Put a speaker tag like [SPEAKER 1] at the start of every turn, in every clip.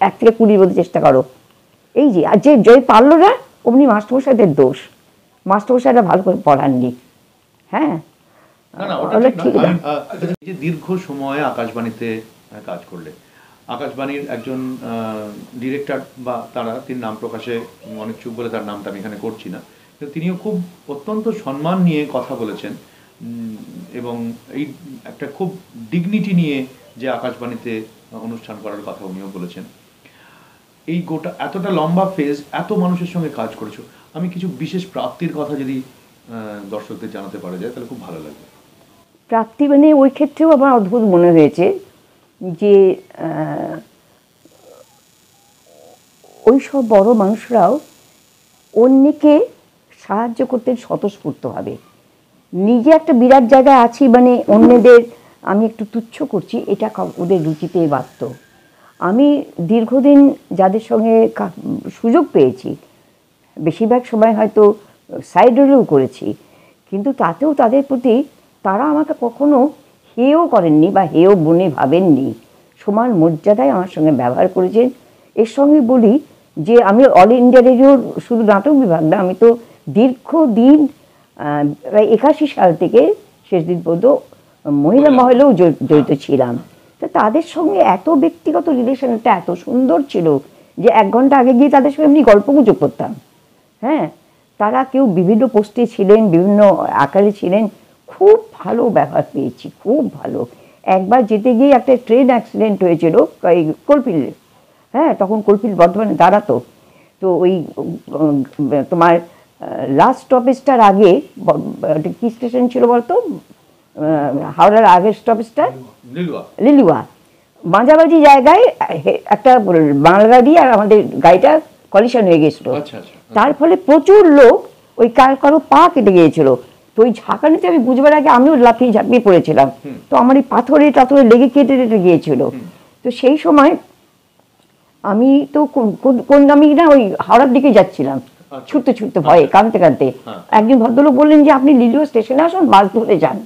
[SPEAKER 1] 1 থেকে 20 বলতে চেষ্টা করো। এই যে আর যে পারলো না অমনি মাস্টারমশাইদের দোষ, মাস্টারমশাইরা ভালো করে পড়াননি। হ্যাঁ,
[SPEAKER 2] দীর্ঘ সময় আকাশবাণীতে কাজ করলে, আকাশবাণীর একজন ডিরেক্টর বা তিনি নাম প্রকাশে অনেক চুপ বলে তার নামটা আমি এখানে করছি না, কিন্তু তিনিও খুব অত্যন্ত সম্মান নিয়ে কথা বলেছেন এবং এই একটা খুব ডিগনিটি নিয়ে যে আকাশবাণীতে অনুষ্ঠান করার কথা উনিও বলেছেন। এই গোটা এতটা লম্বা ফেজ, এত মানুষের সঙ্গে কাজ করেছো, আমি কিছু বিশেষ প্রাপ্তির কথা যদি দর্শকদের জানাতে পারা যায় তাহলে খুব ভালো লাগবে।
[SPEAKER 1] প্রাপ্তি মানে ওই ক্ষেত্রেও আমার অদ্ভুত মনে হয়েছে যে ওই সব বড় মানুষরাও অন্যকে সাহায্য করতে স্বতঃস্ফূর্তভাবে। নিজে একটা বিরাট জায়গায় আছি মানে অন্যদের আমি একটু তুচ্ছ করছি, এটা ওদের রুচিতে বাধ্য। আমি দীর্ঘদিন যাদের সঙ্গে সুযোগ পেয়েছি, বেশিরভাগ সময় হয়তো সাইড রোলেও করেছি, কিন্তু তাতেও তাদের প্রতি তারা আমাকে কখনো হেয় করেননি বা হেয় বনে ভাবেননি, সমান মর্যাদায় আমার সঙ্গে ব্যবহার করেছেন। এর সঙ্গে বলি যে আমি অল ইন্ডিয়া রেডিওর শুধু নাটক বিভাগ না, আমি তো দীর্ঘদিন 81 সাল থেকে শেষ দিন পর্যন্ত মহিলা মহলেও জড়িত ছিলাম। তো তাদের সঙ্গে এত ব্যক্তিগত রিলেশনটা এত সুন্দর ছিল যে 1 ঘন্টা আগে গিয়ে তাদের সঙ্গে এমনি গল্পগুজব করতাম। হ্যাঁ, তারা কেউ বিভিন্ন পোস্টে ছিলেন, বিভিন্ন আকারে ছিলেন, খুব ভালো ব্যবহার পেয়েছি, খুব ভালো। একবার যেতে গিয়ে একটা ট্রেন অ্যাক্সিডেন্ট হয়েছিল এই কলপিলে। হ্যাঁ, তখন কলপিল বর্ধমানে দাঁড়াতো। তো ওই তোমার লাস্ট স্টপেজটার আগে কি স্টেশন ছিল বলতো, হাওড়ার আগের স্টপেজটা লিলুয়া, মাঝামাঝি জায়গায় একটা বাংলা গাড়ি আর আমাদের গাড়িটা কলিশন হয়ে গেছিল। তার ফলে প্রচুর লোক ওই কারো পা কেটে গিয়েছিল। তো ওই ঝাঁকানিতে আমি বুঝবার আগে আমিও লাফিয়ে ঝাঁপিয়ে পড়েছিলাম। তো আমার এই পাথরে লেগে কেটে গিয়েছিল। তো সেই সময় আমি তো কোন আমি না ওই হাওড়ার দিকে যাচ্ছিলাম, ছুটতে ছুটতে ভয়ে কাঁদতে কাঁদতে। একজন ভদ্রলোক বললেন যে আপনি লিলুয়া স্টেশনে আসুন, বাস ধরে যান।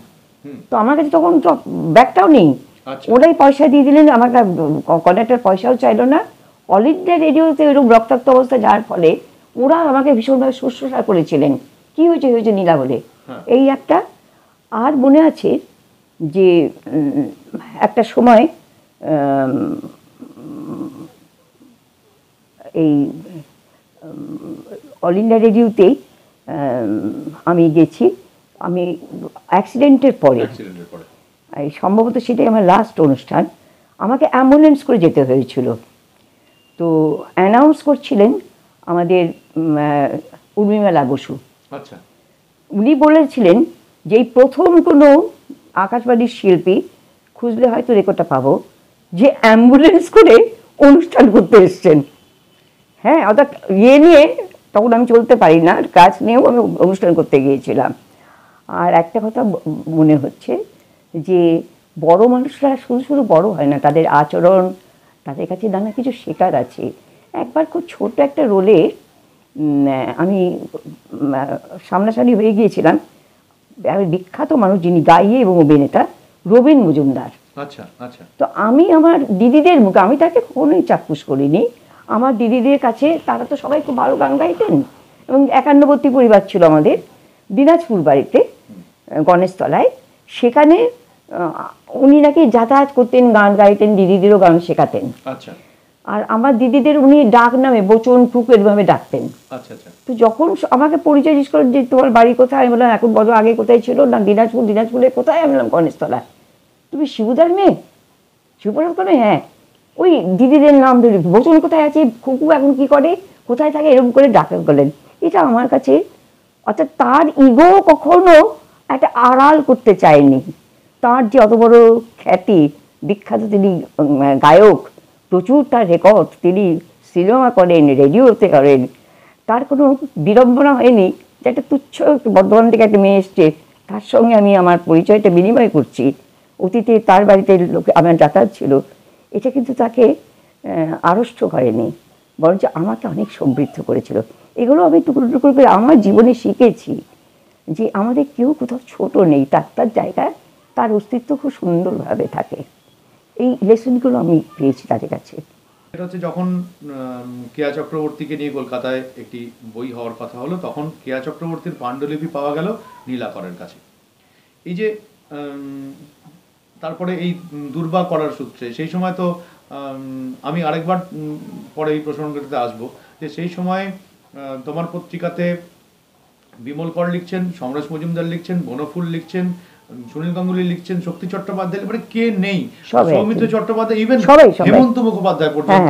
[SPEAKER 1] তো আমার কাছে তখন তো ব্যাগটাও নেই, ওরাই পয়সা দিয়ে দিলেন। আমার কন্ডাক্টর পয়সাও চাইলো না। অল ইন্ডিয়া রেডিওতে এরকম রক্তাক্ত অবস্থা যাওয়ার ফলে ওরা আমাকে ভীষণভাবে শুশ্রূষা করেছিলেন। কি হয়েছে নীলা বলে, এই একটা। আর মনে আছে যে একটা সময় এই অল ইন্ডিয়া রেডিওতেই আমি গেছি, আমি অ্যাক্সিডেন্টের পরে, সম্ভবত সেটাই আমার লাস্ট অনুষ্ঠান। আমাকে অ্যাম্বুলেন্স করে যেতে হয়েছিল। তো অ্যানাউন্স করছিলেন আমাদের উর্মিমালা বসু।
[SPEAKER 2] আচ্ছা,
[SPEAKER 1] উনি বলেছিলেন যে এই প্রথম কোনো আকাশবাণীর শিল্পী, খুঁজলে হয়তো রেকর্ডটা পাবো, যে অ্যাম্বুলেন্স করে অনুষ্ঠান করতে এসছেন। হ্যাঁ, অর্থাৎ নিয়ে তখন আমি চলতে পারি না, কাজ নিয়েও আমি অনুষ্ঠান করতে গিয়েছিলাম। আর একটা কথা মনে হচ্ছে যে বড় মানুষরা শুধু শুধু বড় হয় না, তাদের আচরণ, তাদের কাছে নানা কিছু শেখার আছে। একবার খুব ছোট একটা রোলে আমি সামনাসামনি হয়ে গিয়েছিলাম বিখ্যাত মানুষ, যিনি গাইয়ে এবং অভিনেতা, রবীন মজুমদার।
[SPEAKER 2] আচ্ছা আচ্ছা।
[SPEAKER 1] তো আমি আমার দিদিদের মুখে, আমি তাকে কখনোই চাক্ষুষ করিনি, আমার দিদিদের কাছে তারা তো সবাই খুব ভালো গান গাইতেন এবং একান্নবর্তী পরিবার ছিল আমাদের দিনাজপুর বাড়িতে গণেশতলায়। সেখানে উনি নাকি যাতায়াত করতেন, গান গাইতেন, দিদিদেরও গান শেখাতেন।
[SPEAKER 2] আচ্ছা।
[SPEAKER 1] আর আমার দিদিদের উনি ডাক নামে বচন ফুক এরভাবে ডাকতেন।
[SPEAKER 2] আচ্ছা আচ্ছা। তো
[SPEAKER 1] যখন আমাকে পরিচয় জিজ্ঞেস করেন যে তোমার বাড়ি কোথায়, আমি বললাম এখন বলো আগে কোথায় ছিল, না দিনাজপুর। দিনাজপুরের কোথায়? আমি বললাম গণেশতলা। তুমি শিবুদার মেয়ে? শিবপ্রসাদ করে? হ্যাঁ। ওই দিদিদের নাম ধরে বচন কোথায় আছে, খুকু এখন কি করে, কোথায় থাকে, এরকম করে ডাকা করলেন। এটা আমার কাছে, অর্থাৎ তার ইগো কখনো একটা আড়াল করতে চায়নি। তার যে অত বড় খ্যাতি, বিখ্যাত তিনি গায়ক, প্রচুর তার রেকর্ড, তিনি সিনেমা করেন, রেডিওতে করেন, তার কোনো বিড়ম্বনা হয়নি যে একটা তুচ্ছ বর্ধমান থেকে একটা মেয়ে এসছে, তার সঙ্গে আমি আমার পরিচয়টা বিনিময় করছি। অতীতে তার বাড়িতে লোকে আমার যাতায়াত ছিল, এটা কিন্তু তাকে আড়ষ্ট করেনি, বরঞ্চ আমাকে অনেক সমৃদ্ধ করেছিল। এগুলো আমি টুকরো টুকরো করে আমার জীবনে শিখেছি যে আমাদের কেউ কোথাও ছোট নেই, তার তার জায়গায় তার অস্তিত্ব খুব সুন্দরভাবে থাকে। এই লেসনগুলো আমি পেয়েছি তাদের কাছে।
[SPEAKER 2] এটা হচ্ছে যখন কেয়া চক্রবর্তীকে নিয়ে কলকাতায় একটি বই হওয়ার কথা হলো, তখন কেয়া চক্রবর্তীর পাণ্ডুলিপি পাওয়া গেল নীলাকরের কাছে। এই যে তারপরে এই দুর্বা করার সূত্রে সেই সময় তো আমি আরেকবার পরে এই প্রসঙ্গটিতে আসবো, যে সেই সময় তোমার পত্রিকাতে বিমল কর লিখছেন, সমরেশ মজুমদার লিখছেন, বনফুল লিখছেন, সুনীল গাঙ্গুলি লিখছেন, শক্তি চট্টোপাধ্যায়, মানে কে নেই, সৌমিত্র চট্টোপাধ্যায়, ইভেন হেমন্ত মুখোপাধ্যায় পর্যন্ত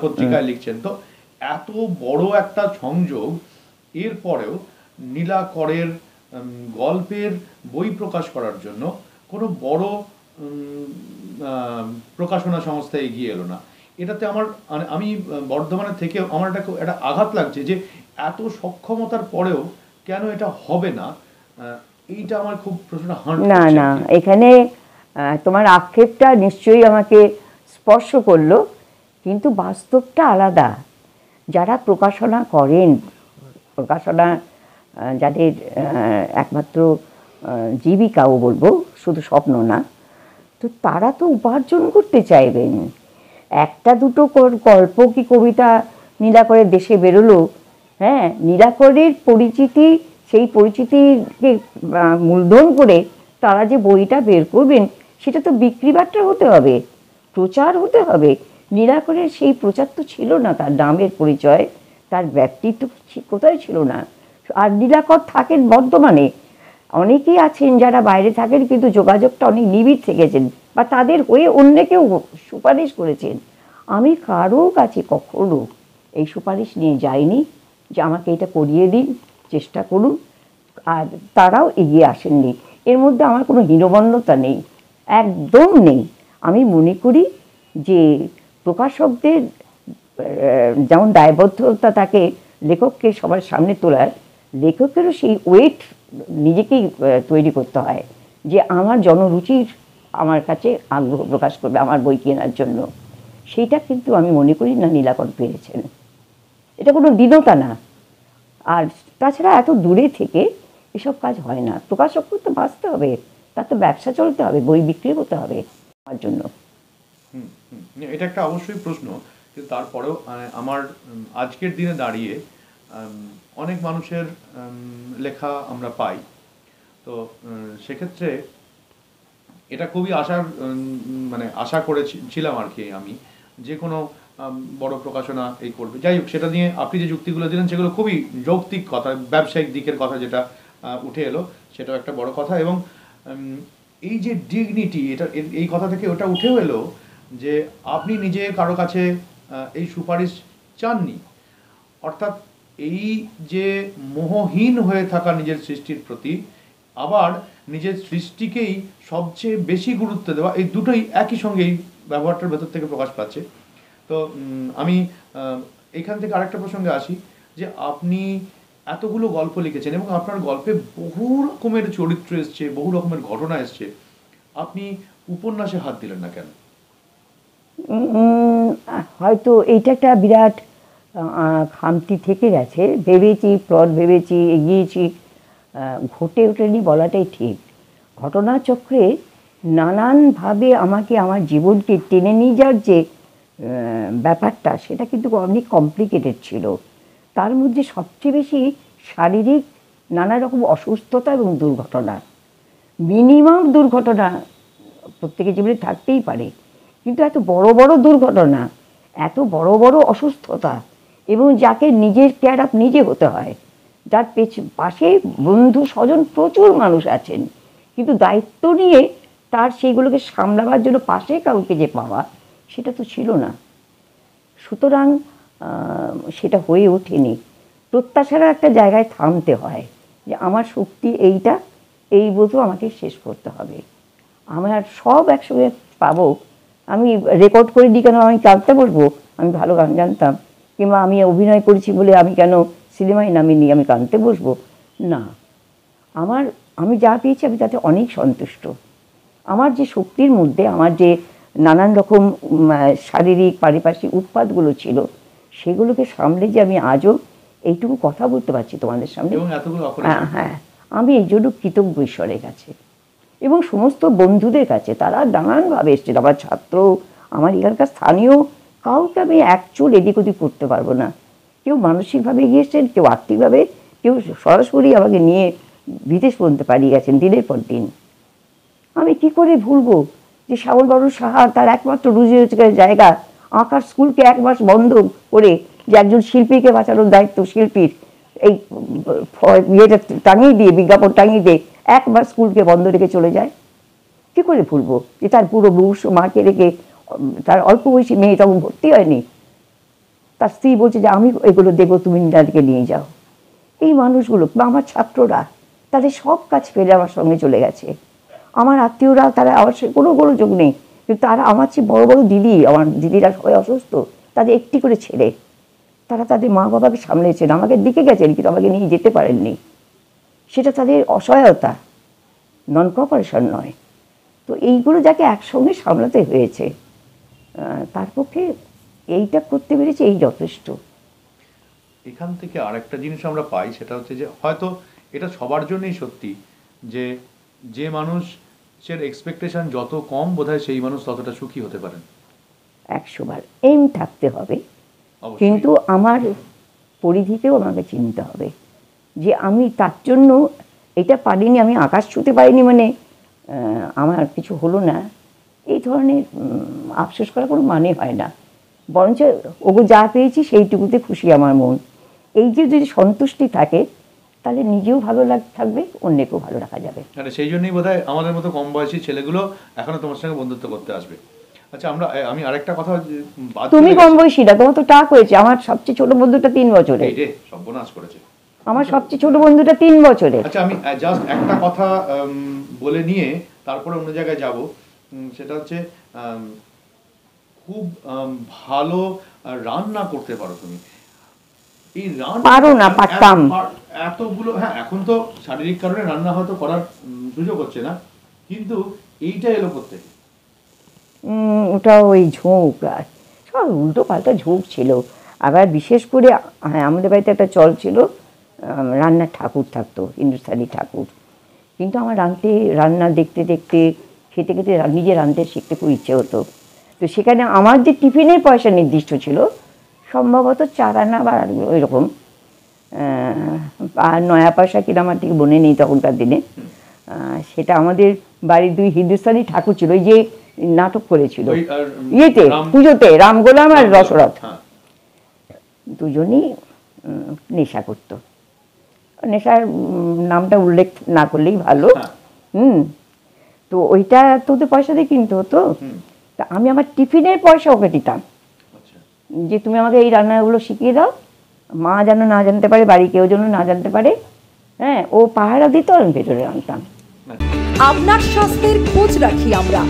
[SPEAKER 2] পত্রিকায় লিখছেন। তো এত বড় একটা সংযোগ, এরপরেও নীলাকরের গল্পের বই প্রকাশ করার জন্য কোনো বড় প্রকাশনা সংস্থা এগিয়ে এলো না। এটাতে আমি বর্ধমানের থেকে আমার একটা আঘাত লাগছে যে এত সক্ষমতার পরেও কেন এটা হবে না। এইটা আমার খুব প্রশ্নটা
[SPEAKER 1] না না, এখানে তোমার আক্ষেপটা নিশ্চয়ই আমাকে স্পর্শ করলো, কিন্তু বাস্তবটা আলাদা। যারা প্রকাশনা করেন, প্রকাশনা যাদের একমাত্র জীবিকাও বলবো, শুধু স্বপ্ন না, তো তারা তো উপার্জন করতে চাইবেন। একটা দুটো গল্প কি কবিতা নীলাকরের দেশে বেরোলো, হ্যাঁ, নীলাকরের পরিচিতি, সেই পরিচিতিকে মূলধন করে তারা যে বইটা বের করবেন, সেটা তো বিক্রি বাট্টা হতে হবে, প্রচার হতে হবে। নীলাকরের সেই প্রচার তো ছিল না, তার নামের পরিচয়, তার ব্যক্তিত্ব কোথায় ছিল না। আর নীলাকর থাকেন বর্ধমানে, অনেকেই আছেন যারা বাইরে থাকেন কিন্তু যোগাযোগটা অনেক নিবিড় থেকেছেন, বা তাদের হয়ে অন্যকেও সুপারিশ করেছেন। আমি কারো কাছে কখনো এই সুপারিশ নিয়ে যাইনি যে আমাকে এটা করিয়ে দিন, চেষ্টা করুন, আর তারাও এগিয়ে আসেননি। এর মধ্যে আমার কোনো হীনমন্যতা নেই, একদম নেই। আমি মনে করি যে প্রকাশকদের যেমন দায়বদ্ধতা থাকে লেখককে সবার সামনে তোলার, লেখকেরও সেই ওয়েট নিজেকেই তৈরি করতে হয় যে আমার জনরুচির আমার কাছে আগ্রহ প্রকাশ করবে আমার বই কেনার জন্য। সেইটা কিন্তু আমি মনে করি না নীলাকর পেরেছেন। এটা কোনো দীনতা না। আর তাছাড়া এত দূরে থেকে এসব কাজ হয় না। প্রকাশককে তো বাঁচতে হবে, তার তো ব্যবসা চলতে হবে, বই বিক্রি করতে হবে আমার জন্য।
[SPEAKER 2] এটা একটা অবশ্যই প্রশ্ন, কিন্তু তারপরেও আমার আজকের দিনে দাঁড়িয়ে অনেক মানুষের লেখা আমরা পাই, তো সেক্ষেত্রে এটা খুবই আশা করেছিলাম আর কি আমি, যে কোনো বড় প্রকাশনা এই করবে। যাই হোক, সেটা নিয়ে আপনি যে যুক্তিগুলো দিলেন সেগুলো খুবই যৌক্তিক কথা, ব্যবসায়িক দিকের কথা যেটা উঠে এলো সেটাও একটা বড় কথা। এবং এই যে ডিগনিটি, এটা এই কথা থেকে ওটা উঠেও এলো যে আপনি নিজে কারো কাছে এই সুপারিশ চাননি, অর্থাৎ এই যে মোহহীন হয়ে থাকা নিজের সৃষ্টির প্রতি, আবার নিজের সৃষ্টিকেই সবচেয়ে বেশি গুরুত্ব দেওয়া, এই দুটোই একই সঙ্গে এই ব্যবহারটার ভেতর থেকে প্রকাশ পাচ্ছে। তো আমি এখান থেকে আরেকটা প্রসঙ্গে আসি, যে আপনি এতগুলো গল্প লিখেছেন এবং আপনার গল্পে বহু রকমের চরিত্র এসছে, বহু রকমের ঘটনা এসছে, আপনি উপন্যাসে হাত দিলেন না কেন?
[SPEAKER 1] হয়তো এইটা একটা বিরাট খামতি থেকে গেছে। ভেবেছি, প্লট ভেবেছি, এগিয়েছি, ঘটে ওঠেনি বলাটাই ঠিক। ঘটনাচক্রে নানানভাবে আমাকে আমার জীবনকে টেনে নিয়ে যাওয়ার যে ব্যাপারটা, সেটা কিন্তু অনেক কমপ্লিকেটেড ছিল। তার মধ্যে সবচেয়ে বেশি শারীরিক নানা রকম অসুস্থতা এবং দুর্ঘটনা, মিনিমাম দুর্ঘটনা প্রত্যেকের জীবনে থাকতেই পারে, কিন্তু এত বড় বড় দুর্ঘটনা, এত বড় বড় অসুস্থতা, এবং যাকে নিজের কেয়ার আপ নিজে হতে হয়, যার পাশে বন্ধু স্বজন প্রচুর মানুষ আছেন, কিন্তু দায়িত্ব নিয়ে তার সেইগুলোকে সামলাবার জন্য পাশে কাউকে যে পাওয়া, সেটা তো ছিল না। সুতরাং সেটা হয়ে ওঠেনি। প্রত্যাশার একটা জায়গায় থামতে হয় যে আমার শক্তি এইটা, এই বোধও আমাকে শেষ করতে হবে। আমার সব একসঙ্গে পাবো, আমি রেকর্ড করে দিই কেন আমি কাঁদতে বলবো? আমি ভালো গান জানতাম, কিংবা আমি অভিনয় করেছি বলে আমি কেন সিনেমায় নামিয়ে আমি কাঁদতে বসবো? না, আমি যা পেয়েছি আমি তাতে অনেক সন্তুষ্ট। আমার যে শক্তির মধ্যে আমার যে নানান রকম শারীরিক পারিপার্শ্বিক উৎপাতগুলো ছিল, সেগুলোকে সামলে যে আমি আজও এইটুকু কথা বলতে পারছি তোমাদের সামনে, হ্যাঁ, আমি এই জন্য কৃতজ্ঞ ঈশ্বরের কাছে। এবং সমস্ত বন্ধুদের কাছে তারা নানানভাবে এসছেন, আমার ছাত্র, আমার এখানকার স্থানীয়, কাউকে আমি এক চুল এদিক ওদিক করতে পারবো না। কেউ মানসিকভাবে এগিয়েছেন, কেউ আর্থিকভাবে, কেউ সরাসরি আমাকে নিয়ে বিদেশ পর্যন্ত পালিয়ে গেছেন দিনের পর দিন। আমি কি করে ভুলবো যে শ্যামল বাবু সাহা তার একমাত্র রুজি রোজগারের জায়গা আঁকার স্কুলকে 1 মাস বন্ধ করে, যে একজন শিল্পীকে বাঁচানোর দায়িত্ব শিল্পীর, এই ইয়েটা টাঙিয়ে দিয়ে, বিজ্ঞাপন টাঙিয়ে দিয়ে 1 মাস স্কুলকে বন্ধ রেখে চলে যায়। কি করে ভুলবো যে তার পুরো বংশ মাকে রেখে, তার অল্প বয়সী মেয়ে তখন ভর্তি হয়নি, তার স্ত্রী বলছে যে আমি এগুলো দেবো, তুমি তাদেরকে নিয়ে যাও। এই মানুষগুলো বা আমার ছাত্ররা, তাদের সব কাজ ফেলে আমার সঙ্গে চলে গেছে। আমার আত্মীয়রা, তারা আমার সে কোনো যোগ নেই, কিন্তু তারা আমার চেয়ে বড় বড় দিদি, আমার দিদিরা সবাই অসুস্থ, তাদের একটি করে ছেলে, তারা তাদের মা বাবাকে সামলেছেন, আমাকে দিকে গেছেন কিন্তু আমাকে নিয়ে যেতে পারেননি। সেটা তাদের অসহায়তা, নন কোঅপারেশন নয়। তো এইগুলো যাকে একসঙ্গে সামলাতে হয়েছে, তার পক্ষে এইটা করতে পেরেছে, এই যথেষ্ট।
[SPEAKER 2] এখান থেকে আরেকটা জিনিস আমরা পাই, সেটা হচ্ছে যে হয়তো এটা সবার জন্যই সত্যি, যে যে মানুষের এক্সপেকটেশন যত কম বোধহয় সেই মানুষ ততটা সুখী হতে পারেন।
[SPEAKER 1] 100 বার এম থাকতে হবে, কিন্তু আমার পরিধিতেও আমাকে চিনতে হবে যে আমি তার জন্য এটা পারিনি, আমি আকাশ ছুঁতে পারিনি মানে আমার কিছু হলো না, এই ধরনের আফসোস করার কোনো মানে হয় না। বরঞ্চ ওগো যা পেয়েছি সেইটুকুতে খুশি আমার মন। এই যে যদি সন্তুষ্টি থাকে, তাহলে নিজেও ভালো থাকবে, অন্যকেও ভালো রাখা যাবে।
[SPEAKER 2] সেই জন্যই বোধহয় আমাদের মতো কম বয়সী ছেলেগুলো এখনো তোমার সঙ্গে বন্ধুত্ব করতে আসবে। আচ্ছা, আমি আরেকটা কথা,
[SPEAKER 1] তুমি কম বয়সী না, তোমার তো টাক হয়েছে। আমার সবচেয়ে ছোট বন্ধুটা 3 বছরের।
[SPEAKER 2] এই রে সর্বনাশ করেছে।
[SPEAKER 1] আমার সবচেয়ে ছোট বন্ধুটা 3 বছরের।
[SPEAKER 2] আচ্ছা, আমি জাস্ট একটা কথা বলে নিয়ে তারপরে অন্য জায়গায় যাব। সেটা হচ্ছে খুব ভালো রান্না করতে পারো তুমি। এই রান্না
[SPEAKER 1] পারো না, পারতাম
[SPEAKER 2] এতগুলো, হ্যাঁ এখন তো শারীরিক কারণে রান্না হয়তো করার সুযোগ হচ্ছে না, কিন্তু এইটা এলো কোত্থেকে?
[SPEAKER 1] ওটা ওই ঝোঁক, আর সব উল্টো পাল্টা ঝোঁক ছিল। আবার বিশেষ করে হ্যাঁ, আমাদের বাড়িতে একটা চল ছিল, রান্নার ঠাকুর থাকতো, হিন্দুস্তানি ঠাকুর। কিন্তু আমার রান্না দেখতে দেখতে, খেতে খেতে নিজে রাঁধতে শিখতে খুব ইচ্ছে হতো। তো সেখানে আমার যে টিফিনের পয়সা নির্দিষ্ট ছিল, সম্ভবত 4 আনা বা ওই রকম, আর 9 পয়সা কিনা আমার ঠিক মনে নেই তখনকার দিনে। সেটা আমাদের বাড়ির 2 হিন্দুস্তানি ঠাকুর ছিল, ওই যে নাটক করেছিল ইয়েতে পুজোতে, রামগোলাম আর রসরথ, দুজনই নেশা করত। নেশার নামটা উল্লেখ না করলেই ভালো। তো ওইটা তোদের পয়সা দিয়ে কিনতে হতো। তা আমি আমার টিফিনের পয়সা ওকে দিতাম, যে তুমি আমাকে এই রান্নাগুলো শিখিয়ে দাও, মা যেন না জানতে পারে, বাড়ি কেউ যেন না জানতে পারে। হ্যাঁ, ও পাহারা দিত, আমি ভেতরে রান্তাম।
[SPEAKER 3] আপনার স্বাস্থ্যের খোঁজ রাখি আমরা।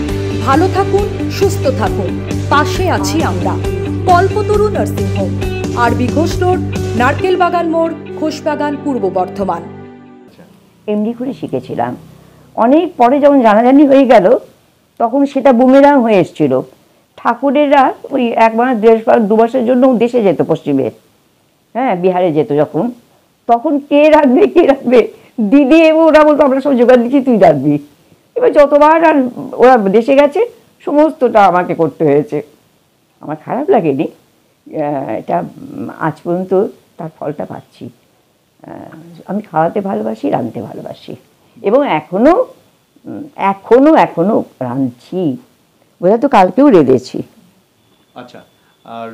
[SPEAKER 3] ভালো থাকুন, সুস্থ থাকুন, পাশে আছি আমরা। কল্পতরু নার্সিং হোম, আরবি ঘোষ রোড, নারকেল বাগান মোড়, ঘোষবাগান, পূর্ব বর্ধমান।
[SPEAKER 1] এমনি করে শিখেছিলাম। অনেক পরে যখন জানাজানি হয়ে গেল, তখন সেটা বুমেরাং হয়ে এসেছিল। ঠাকুরেরা ওই 1 মাস 2 মাসের জন্য দেশে যেত, পশ্চিমে, হ্যাঁ বিহারে যেত যখন, তখন কে রাখবে দিদি, এবং ওরা বলতো আমরা সব জোগাড় দিচ্ছি, তুই রাখবি। এবার যতবার আর ওরা দেশে গেছে, সমস্তটা আমাকে করতে হয়েছে। আমার খারাপ লাগেনি, এটা আজ পর্যন্ত তার ফলটা পাচ্ছি। আমি খাওয়াতে ভালোবাসি, রাঁধতে ভালোবাসি, এবং এখনো রাঁধছি। বোধহয় তো কালকেও রেঁধেছি।
[SPEAKER 2] আচ্ছা, আর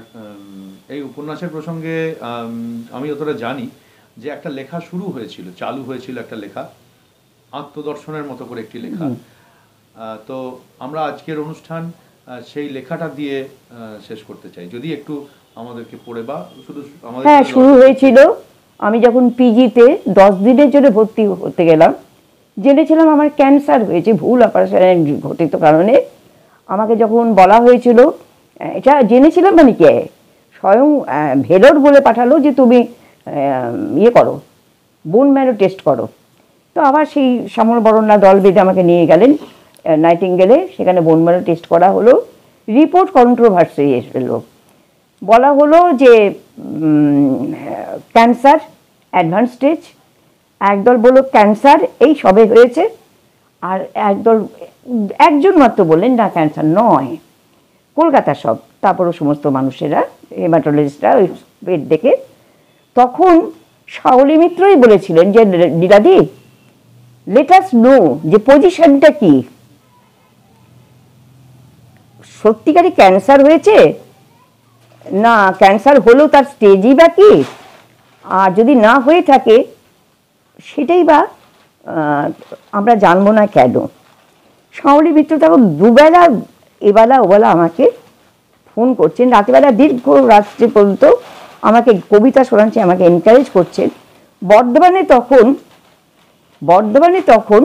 [SPEAKER 2] এই উপন্যাসের প্রসঙ্গে আমি যতটা জানি যে একটা লেখা শুরু হয়েছিল, চালু হয়েছিল একটা লেখা, আত্মদর্শনের মতো করে একটি লেখা। তো আমরা আজকের অনুষ্ঠান সেই লেখাটা দিয়ে শেষ করতে চাই, যদি একটু আমাদেরকে পড়ে বা শুধু আমাদের।
[SPEAKER 1] হ্যাঁ, শুরু হয়েছিল আমি যখন পিজিতে 10 দিনের জন্য ভর্তি হতে গেলাম। জেনেছিলাম আমার ক্যান্সার হয়েছে, ভুল অপারেশনের ঘটিত কারণে। আমাকে যখন বলা হয়েছিল, এটা জেনেছিলাম মানে কি, স্বয়ং ভেলোর বলে পাঠালো যে তুমি ইয়ে করো, বোন ম্যারো টেস্ট করো। তো আবার সেই শ্যামল বরণনা দল বেঁধে আমাকে নিয়ে গেলেন নাইটিঙ্গেলে, সেখানে বোন ম্যারো টেস্ট করা হলো। রিপোর্ট কন্ট্রোভার্সি এলো, বলা হলো যে ক্যান্সার অ্যাডভান্স স্টেজ, একদল বলল ক্যান্সার এই সবে হয়েছে, আর একদল একজন মাত্র বললেন না ক্যান্সার নয়, কলকাতা সব, তারপরও সমস্ত মানুষেরা হেমাটোলজিস্টরা ওই পেট দেখে, তখন শাওলি মিত্রই বলেছিলেন যে লীলাদি লেট আস নো যে পজিশনটা কি, সত্যিকারই ক্যান্সার হয়েছে না ক্যান্সার হলেও তার স্টেজই বা কি, আর যদি না হয়ে থাকে সেটাই বা আমরা জানবো না কেন। শাওলি মিত্র তখন দুবেলা এবেলা ওবেলা আমাকে ফোন করছেন, রাতেবেলা দীর্ঘ রাত্রে পর্যন্ত আমাকে কবিতা শোনাচ্ছে, আমাকে এনকারেজ করছেন। বর্ধমানে তখন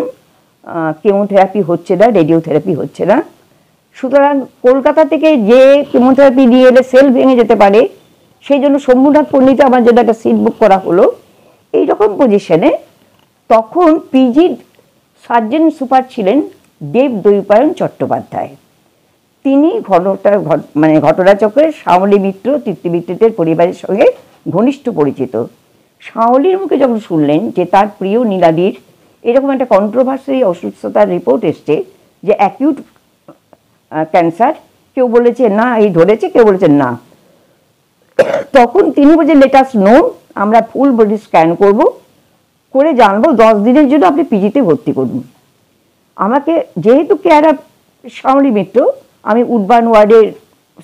[SPEAKER 1] কেমোথেরাপি হচ্ছে না, রেডিওথেরাপি হচ্ছে না, সুতরাং কলকাতা থেকে যে কেমোথেরাপি নিয়ে এলে সেল ভেঙে যেতে পারে, সেই জন্য শম্ভুনাথ পণ্ডিতে আমার জন্য একটা সিট বুক করা হলো। এইরকম পজিশনে তখন পিজির সার্জন সুপার ছিলেন দেব দৈপায়ন চট্টোপাধ্যায়। তিনি ঘটনাচক্রের শাওলি মিত্র তৃপ্তিমিত্রের পরিবারের সঙ্গে ঘনিষ্ঠ পরিচিত। শাওলির মুখে যখন শুনলেন যে তার প্রিয় নীলাদির এরকম একটা কন্ট্রোভার্সি অসুস্থতার রিপোর্ট এসছে যে অ্যাকিউট ক্যান্সার, কেউ বলেছে না এই ধরেছে, কেউ বলেছে না, তখন তিনি বলছেন লেট আস নো, আমরা ফুল বডি স্ক্যান করব, করে জানবো 10 দিনের জন্য আপনি পিজিতে ভর্তি করুন। আমাকে যেহেতু কেয়ার শাওলি মিত্র, আমি উডবার্ন ওয়ার্ডের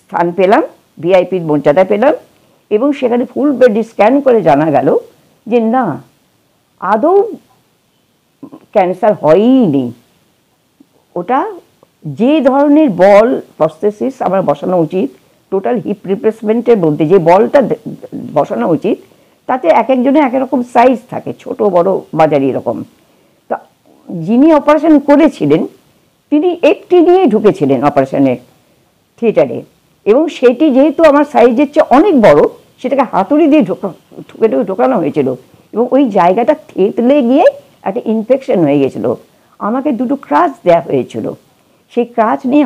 [SPEAKER 1] স্থান পেলাম, ভিআইপির মর্যাদা পেলাম, এবং সেখানে ফুল বডি স্ক্যান করে জানা গেল যে না আদৌ ক্যান্সার হয়ই নেই। ওটা যে ধরনের বল প্রস্থেসিস আমার বসানো উচিত, টোটাল হিপ রিপ্লেসমেন্টের মধ্যে যে বলটা বসানো উচিত, তাতে এক একজনের এক রকম সাইজ থাকে, ছোট বড় মাঝারি এরকম। তা যিনি অপারেশন করেছিলেন তিনি একটি নিয়েই ঢুকেছিলেন অপারেশনের থিয়েটারে, এবং সেটি যেহেতু আমার সাইজের চেয়ে অনেক বড়, সেটাকে হাতুড়ি দিয়ে ঢোকানো হয়েছিল, এবং ওই জায়গাটা থেতলে গিয়ে একটা ইনফেকশন হয়ে গেছিল। আমাকে 2টো ক্রাচ দেওয়া হয়েছিল, সেই ক্রাচ নিয়ে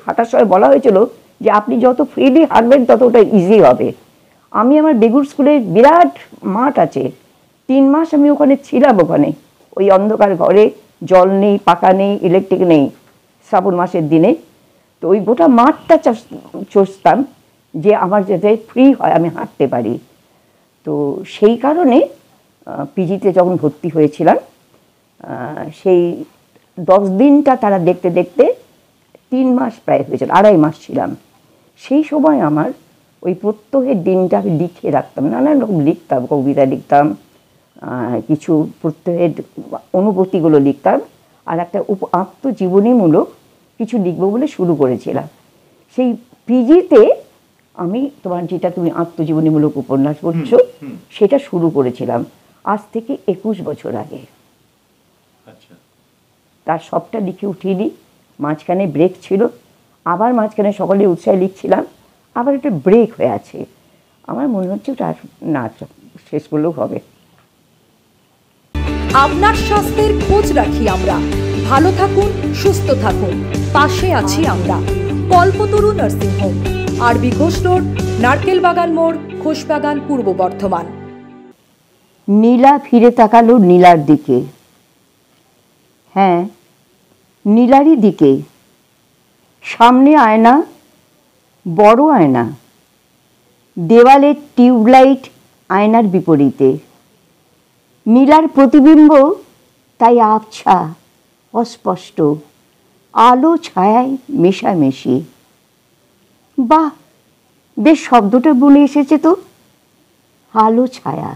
[SPEAKER 1] হাঁটার সময় বলা হয়েছিল যে আপনি যত ফ্রিলি হাঁটবেন তত ওটা ইজি হবে। আমি আমার বেগুর স্কুলের বিরাট মাঠ আছে, 3 মাস আমি ওখানে ছিলাম, ওখানে ওই অন্ধকার ঘরে, জল নেই, পাকা নেই, ইলেকট্রিক নেই, শ্রাবণ মাসের দিনে। তো ওই গোটা মাঠটা চষতাম যে আমার যাতে ফ্রি হয়, আমি হাঁটতে পারি। তো সেই কারণে পিজিতে যখন ভর্তি হয়েছিলাম, সেই 10 দিনটা তারা দেখতে দেখতে 3 মাস প্রায় হয়েছিল, 2.5 মাস ছিলাম। সেই সময় আমার ওই প্রত্যহের দিনটা আমি লিখে রাখতাম, নানান রকম লিখতাম, কবিতা লিখতাম, কিছু প্রত্যহের অনুভূতিগুলো লিখতাম, আর একটা আত্মজীবনীমূলক কিছু লিখবো বলে শুরু করেছিলাম। সেই পিজিতে আমি তোমার যেটা তুমি আত্মজীবনীমূলক উপন্যাস বলছো, সেটা শুরু করেছিলাম আজ থেকে 21 বছর আগে। তার সবটা লিখে উঠিনি, মাঝখানে ব্রেক ছিল, আবার মাঝখানে সকলে উৎসাহে লিখছিলাম, আবার একটা ব্রেক হয়ে আছে। আমার মনে হচ্ছে ওটা না শেষ করলেও হবে।
[SPEAKER 3] আপনার স্বাস্থ্যের খোঁজ রাখি আমরা, ভালো থাকুন, সুস্থ থাকুন, পাশে আছি আমরা। কল্পতরু নার্সিং হোম, আরবি ঘোষ রোড, নারকেল বাগান মোড়, খোশবাগান, পূর্ব বর্ধমান।
[SPEAKER 1] নীলা ফিরে তাকালো নীলার দিকে, হ্যাঁ নীলারই দিকে। সামনে আয়না, বড় আয়না, দেওয়ালের টিউবলাইট আয়নার বিপরীতে। নীলার প্রতিবিম্ব তাই আবছা, অস্পষ্ট, আলো ছায়ায় মেশামেশি। বাহ, বেশ শব্দটা বলে এসেছে তো, আলো ছায়া।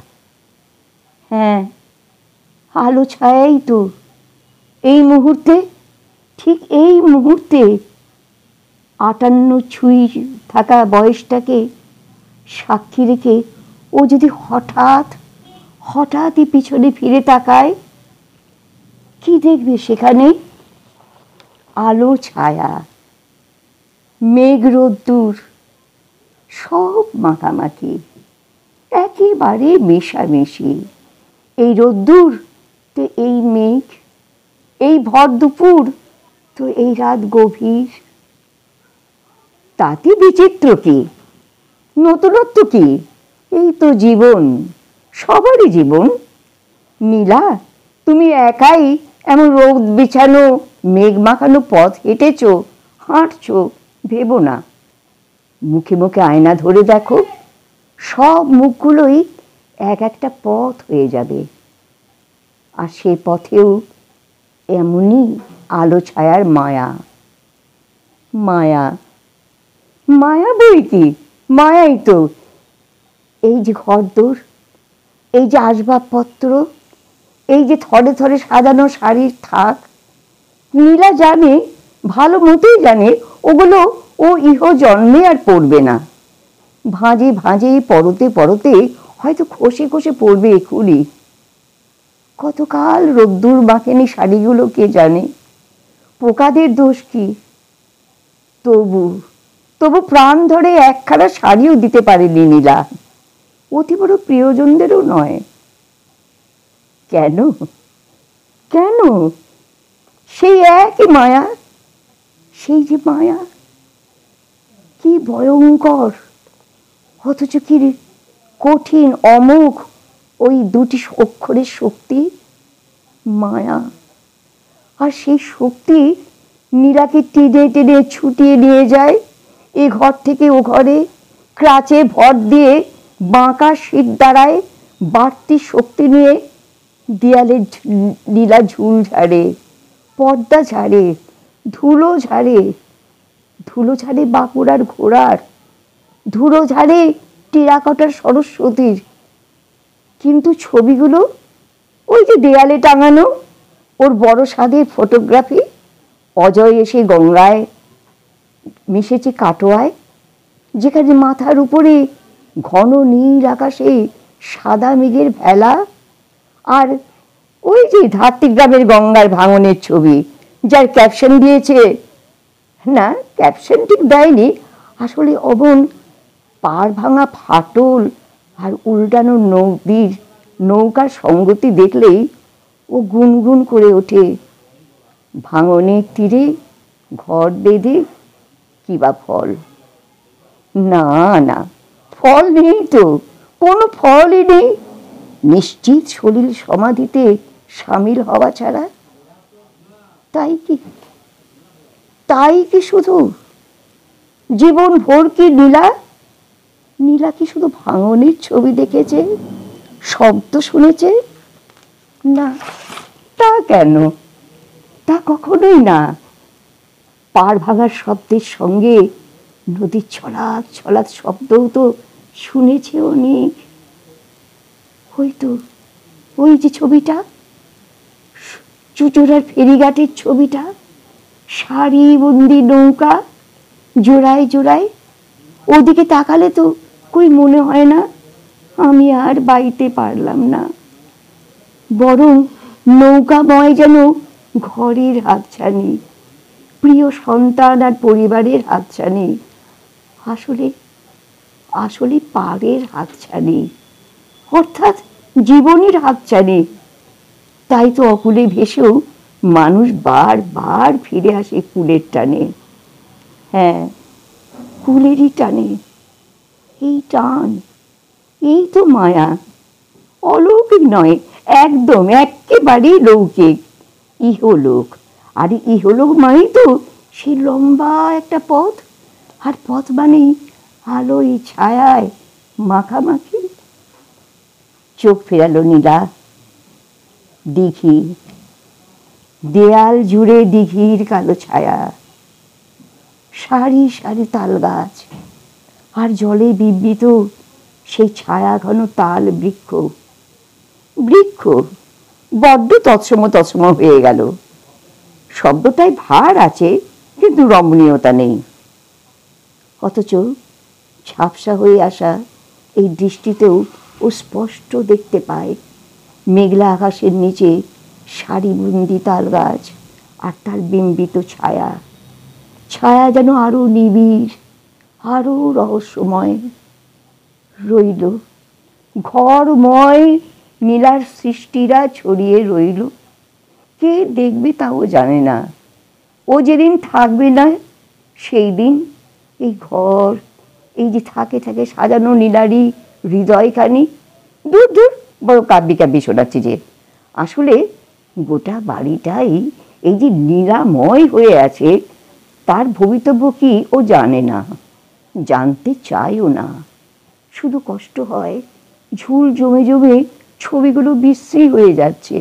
[SPEAKER 1] হ্যাঁ আলো ছায়াই তো। এই মুহূর্তে, ঠিক এই মুহূর্তে 58 ছুঁই থাকা বয়সটাকে সাক্ষী রেখে ও যদি হঠাৎই পিছনে ফিরে তাকায়, কি দেখবে সেখানে? আলো ছায়া, মেঘ রোদ্দুর, সব মাখামাখি, একেবারে মেশামেশি। এই রোদ্দুর তো এই মেঘ, এই ভর দুপুর তো এই রাত গভীর। তাতে বিচিত্র কি, নতুনত্ব কি? এই তো জীবন, সবারই জীবন। নীলা, তুমি একাই এমন রোদ বিছানো মেঘ মাখানো পথ হেঁটেছো, হাঁটছো, ভেবো না। মুখে মুখে আয়না ধরে দেখো, সব মুখগুলোই এক একটা পথ হয়ে যাবে। আর সে পথেও এমনই আলো ছায়ার মায়া। মায়া, মায়া বই কি, মায়াই তো। এই যে ঘরদোর, এই যে আসবাবপত্র, এই যে থরে থরে সাজানো শাড়ির থাক, নীলা জানে, ভালো মতোই জানে, ওগুলো ও ইহ জন্মে আর পড়বে না। ভাঁজে ভাঁজে পরতে পরতে হয়তো খসে খসে পড়বে এখুনি। কতকাল রোদ্দুর মাখেনি শাড়িগুলো কে জানে, পোকাদের দোষ কি? তবু তবু প্রাণ ধরে একখানা শাড়িও দিতে পারেনি নীলা, অতি বড় প্রিয়জনদেরও নয়। কেন? কেন? সেই একই মায়া, সেই যে মায়া, কি ভয়ঙ্কর, অথচ কি কঠিন অমোঘ ওই দুটি অক্ষরের শক্তি, মায়া। আর সেই শক্তি নীলাকে টেনে টেনে ছুটিয়ে নিয়ে যায় এ ঘর থেকে ও ঘরে, ক্রাচে ভর দিয়ে বাঁকা শীত দ্বারায় বাড়তি শক্তি নিয়ে দেয়ালে নীলা ঝুল ঝাড়ে, পর্দা ঝাড়ে, ধুলো ঝাড়ে, ধুলো ঝাড়ে বাঁকুড়ার ঘোড়ার, ধুলো ঝাড়ে টেরাকোটার সরস্বতীর। কিন্তু ছবিগুলো ওই যে দেয়ালে টাঙানো ওর বড় সাধের ফটোগ্রাফি, অজয় এসে গঙ্গায় মিশেছে কাটোয়ায়, যেখানে মাথার উপরে ঘন নীল আকাশে সাদা মেঘের ভেলা, আর ওই যে ধাত্রীগ্রামের গঙ্গার ভাঙনের ছবি, যার ক্যাপশন দিয়েছে, না ক্যাপশন ঠিক দেয়নি আসলে, অমন পাড় ভাঙা ফাটল আর উল্টানো নদীর নৌকার সঙ্গতি দেখলেই ও গুনগুন করে ওঠে, ভাঙনের তীরে ঘর বেঁধে কি বা ফল? না না, ফল নেই তো, কোনো ফলই নেই, নিশ্চিত সলিল সমাধিতে সামিল হওয়া ছাড়া। তাই কি, তাই কি শুধু জীবন ভোর কি নীলা, নীলা কি শুধু ভাঙনের ছবি দেখেছে, শব্দ শুনেছে? না, তা কেন? তা কখনোই না। পাড় ভাঙার শব্দের সঙ্গে নদীর ছলাৎ ছলাৎ শব্দও তো শুনেছে অনেক। হয়তো ওই যে ছবিটা, চুচুড়ার ফেরিঘাটের ছবিটা, সারিবন্দি নৌকা জোড়ায় জোড়ায়, ওদিকে তাকালে তো কই মনে হয় না আমি আর বাইতে পারলাম না, বরং নৌকাময় যেন ঘরের হাতছানি, প্রিয় সন্তান আর পরিবারের হাতছানি, আসলে আসলে পাড়ের হাতছানি, অর্থাৎ জীবনের হাতছানি। তাই তো অকুলে ভেসেও মানুষ বারবার ফিরে আসে কুলের টানে। হ্যাঁ, কুলেরই টানে। এই টান, এই তো মায়া, অলৌকিক নয়, একদম একেবারেই লৌকিক, ইহলোক। আর ইহলোক মানেই তো সেই লম্বা একটা পথ, আর পথ মানেই আলোয় ছায়ায় মাখামাখি। চোখ ফেরালো নীলা, দিঘি, দেয়াল জুড়ে দিঘির কালো ছায়া, সারি সারি তাল গাছ, আর জলে বিবৃত সেই ছায়া ঘন তাল বৃক্ষ। বৃক্ষ বড্ড তৎসম তৎসম হয়ে গেল, শব্দটায় ভার আছে কিন্তু রমণীয়তা নেই। অথচ ঝাপসা হয়ে আসা এই দৃষ্টিতেও ও স্পষ্ট দেখতে পায় মেঘলা আকাশের নিচে সারিবন্দি তাল গাছ আর তার বিম্বিত ছায়া, ছায়া যেন আরো নিবিড়, আরো রহস্যময়। রইল ঘরময় নীলার সৃষ্টিরা ছড়িয়ে রইল, কে দেখবে তাও জানে না। ও যেদিন থাকবে না সেই দিন এই ঘর, এই যে থাকে থাকে সাজানো নীলারই হৃদয়খানি, দূর দূর বড় কাব্যি কাব্যি শোনাচ্ছি যে, আসলে গোটা বাড়িটাই এই যে নিরাময় হয়ে আছে, তার ভবিতব্য কি ও জানে না, জানতে চায়ও না। শুধু কষ্ট হয় ঝুল জমে জমে ছবিগুলো বিশ্রী হয়ে যাচ্ছে,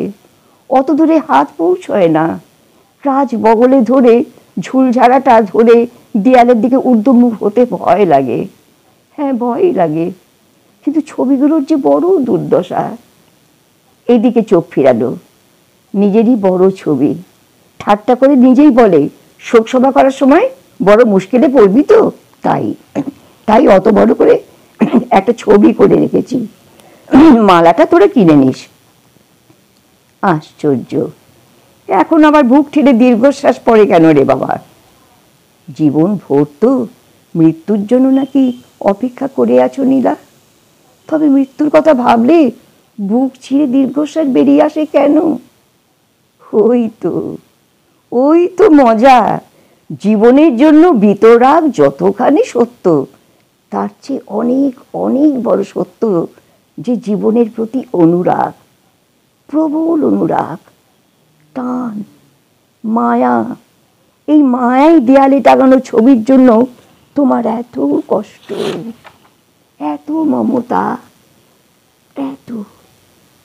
[SPEAKER 1] অত দূরে হাত পৌঁছয় না। রাজ বগলে ধরে ঝুলঝাড়াটা ধরে দেয়ালের দিকে ঊর্ধ্বমুখ হতে ভয় লাগে। হ্যাঁ, ভয় লাগে, কিন্তু ছবিগুলোর যে বড় দুর্দশা। এইদিকে চোখ ফিরালো, নিজেরই বড় ছবি। ঠাট্টা করে নিজেই বলে, শোকসভা করার সময় বড় মুশকিলে পড়বি তো, তাই অত বড় করে একটা ছবি করে রেখেছি, মালাটা তোরা কিনে নিস। আশ্চর্য, এখন আবার বুক ঠেলে দীর্ঘশ্বাস পড়ে কেন রে বাবা? জীবন ভোর তো মৃত্যুর জন্য নাকি অপেক্ষা করে আছো নীলা? তবে মৃত্যুর কথা ভাবলে বুক ছিঁড়ে দীর্ঘশ্বাস বেরিয়ে আসে কেন? ওই তো মজা। জীবনের জন্য বিতরাগ যতখানি সত্য, তার চেয়ে অনেক অনেক বড় সত্য যে জীবনের প্রতি অনুরাগ, প্রবল অনুরাগ, টান, মায়া। এই মায়াই দেয়ালে টাঙানো ছবির জন্য তোমার এত কষ্ট, এত মমতা, এত।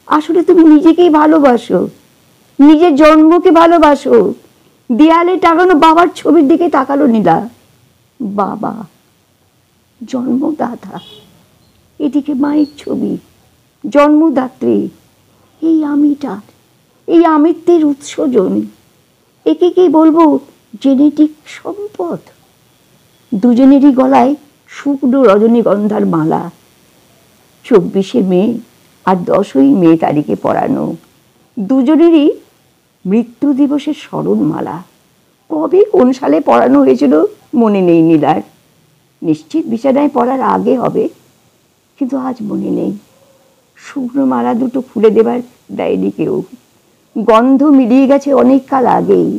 [SPEAKER 1] আসলে তুমি নিজেকেই ভালোবাসো, নিজের জন্মকে ভালোবাসো। দেয়ালে টাঙানো বাবার ছবির দিকে তাকালো নীলা। বাবা, জন্মদাতা, এদিকে মায়ের ছবি, জন্মদাত্রী। এই আমিটার, এই আমিত্বের উৎসজন, একে কি বলবো জেনেটিক সম্পদ। দুজনেরই গলায় শুকনো রজনীগন্ধার মালা, 24শে মে আর 10ই মে তারিখে পরানো। দুজনেরই মৃত্যু দিবসের স্মরণমালা। কবে কোন সালে পরানো হয়েছিল মনে নেই নীলার, নিশ্চিত বিছানায় পড়ার আগে হবে, কিন্তু আজ মনে নেই। শুকনো মালা দুটো খুলে দেবার দেয়নি কেউ, গন্ধ মিলিয়ে গেছে অনেক কাল আগেই।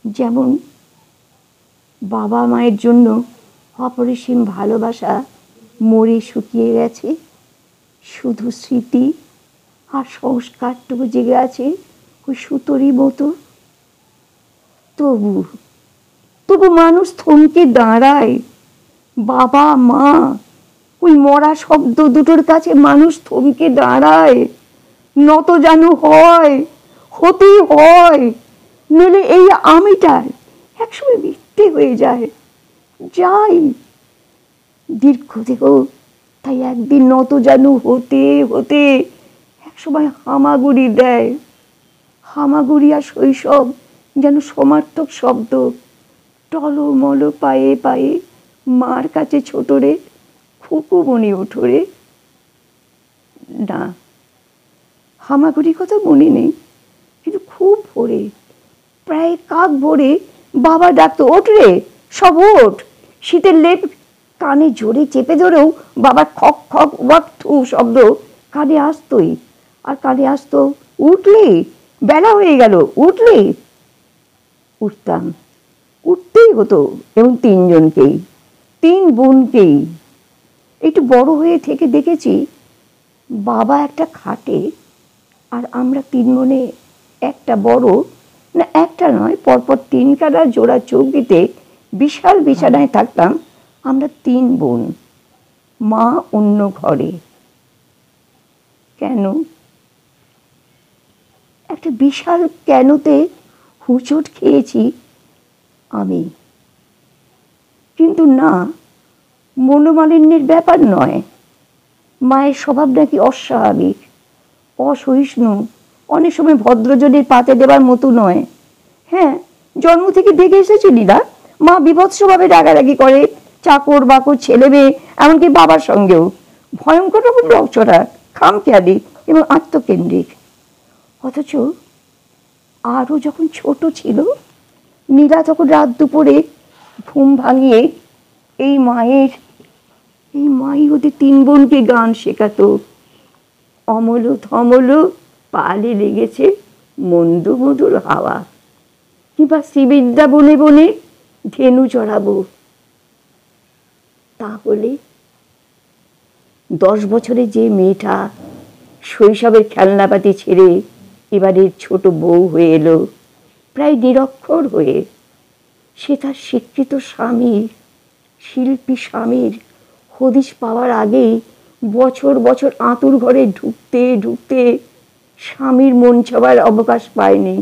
[SPEAKER 1] যেমন বাবা মায়ের জন্য অপরিসীম ভালোবাসা মরে শুকিয়ে গেছে, শুধু স্মৃতি আর সংস্কারটুকু জেগে আছে ওই সুতোরই মতো। তবু মানুষ থমকে দাঁড়ায়। বাবা মা, ওই মরা শব্দ দুটোর কাছে মানুষ থমকে দাঁড়ায়, নত জানু হয়, হতেই হয়, নইলে এই আমিটার একসময় মিথ্যে হয়ে যায়। দীর্ঘ থেকেও তাই একদিন নত জানু হতে হতে একসময় হামাগুড়ি দেয়। হামাগুড়ি আর শৈশব যেন সমার্থক শব্দ। টলমল পায়ে পায়ে মার কাছে ছোটরে, খুকুমনি ওঠরে। না, হামাগুড়ির কথা মনে নেই, কিন্তু খুব ভোরে, প্রায় কাক ভোরে বাবা ডাকতো, ওঠ রে, সব ওঠ। শীতের লেপ কানে জোরে চেপে ধরেও বাবার খক খক ওয়াক থু শব্দ কানে আসতোই। আর কানে আসতো, উঠলি, বেলা হয়ে গেল, উঠলি। উঠতাম, উঠতেই হতো, এবং 3 জনকেই, 3 বোনকেই। একটু বড় হয়ে থেকে দেখেছি বাবা একটা খাটে আর আমরা 3 বোনে একটা বড়, না একটা নয়, পরপর 3 কাটা জোড়া চৌকিতে বিশাল বিছানায় থাকতাম আমরা 3 বোন, মা অন্য ঘরে। কেন? একটা বিশাল কেনতে হুঁচট খেয়েছি আমি। কিন্তু না, মনোমালিন্যের ব্যাপার নয়। মায়ের স্বভাব নাকি অস্বাভাবিক, অসহিষ্ণু, অনেক সময় ভদ্রজনের পাতে দেবার মতো নয়। হ্যাঁ, জন্ম থেকে দেখে এসেছি লীলা, মা বিভৎসভাবে রাগারাগি করে, চাকর বাকর ছেলে মেয়ে, এমনকি বাবার সঙ্গেও। ভয়ঙ্কর রকম রকচটা, খামখেয়ালি এবং আত্মকেন্দ্রিক। অথচ আরও যখন ছোট ছিল, নীলা তখন রাত দুপুরে ঘুম ভাঙিয়ে এই মাই ওদের 3 বোনকে গান শেখাতো। অমল থমল পালে লেগেছে মন্দ মধুর হাওয়া, কিংবা শ্রীবিদ্যা বনে বনে ধেনু চড়াবো। তাহলে 10 বছরে যে মেয়েটা শৈশবের খেলনাপাতি ছেড়ে এবারের ছোট বউ হয়ে এলো, প্রায় নিরক্ষর হয়ে। সে তার স্বীকৃত স্বামীর, শিল্পী স্বামীর হদিশ পাওয়ার আগেই বছর বছর আঁতুর ঘরে ঢুকতে ঢুকতে স্বামীর মন চাওয়ার অবকাশ পায়নি,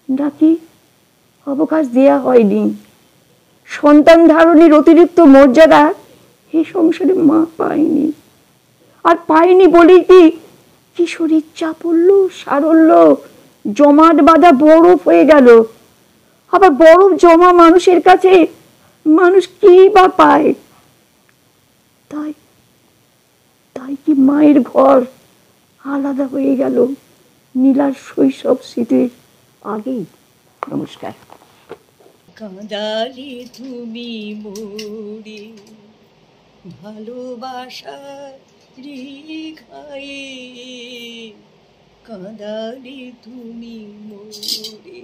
[SPEAKER 1] নাকি অবকাশ দেয়া হয়নি। সন্তান ধারণের অতিরিক্ত মর্যাদা এই সংসারে মা পায়নি। আর পায়নি বলেই কি কিশোরীর চাপল্য সারল্য জমাট বাঁধা বরফ হয়ে গেল। আবার বরফ জমা মানুষের কাছে মানুষ কি বা পায়? তাই তাই কি মায়ের ঘর আলাদা হয়ে গেল নীলার শৈশব স্মৃতির আগেই? নমস্কার।
[SPEAKER 4] কাঁদালে তুমি মোরে ভালোবাসার রেখায়ে, কাঁদালে তুমি মোরে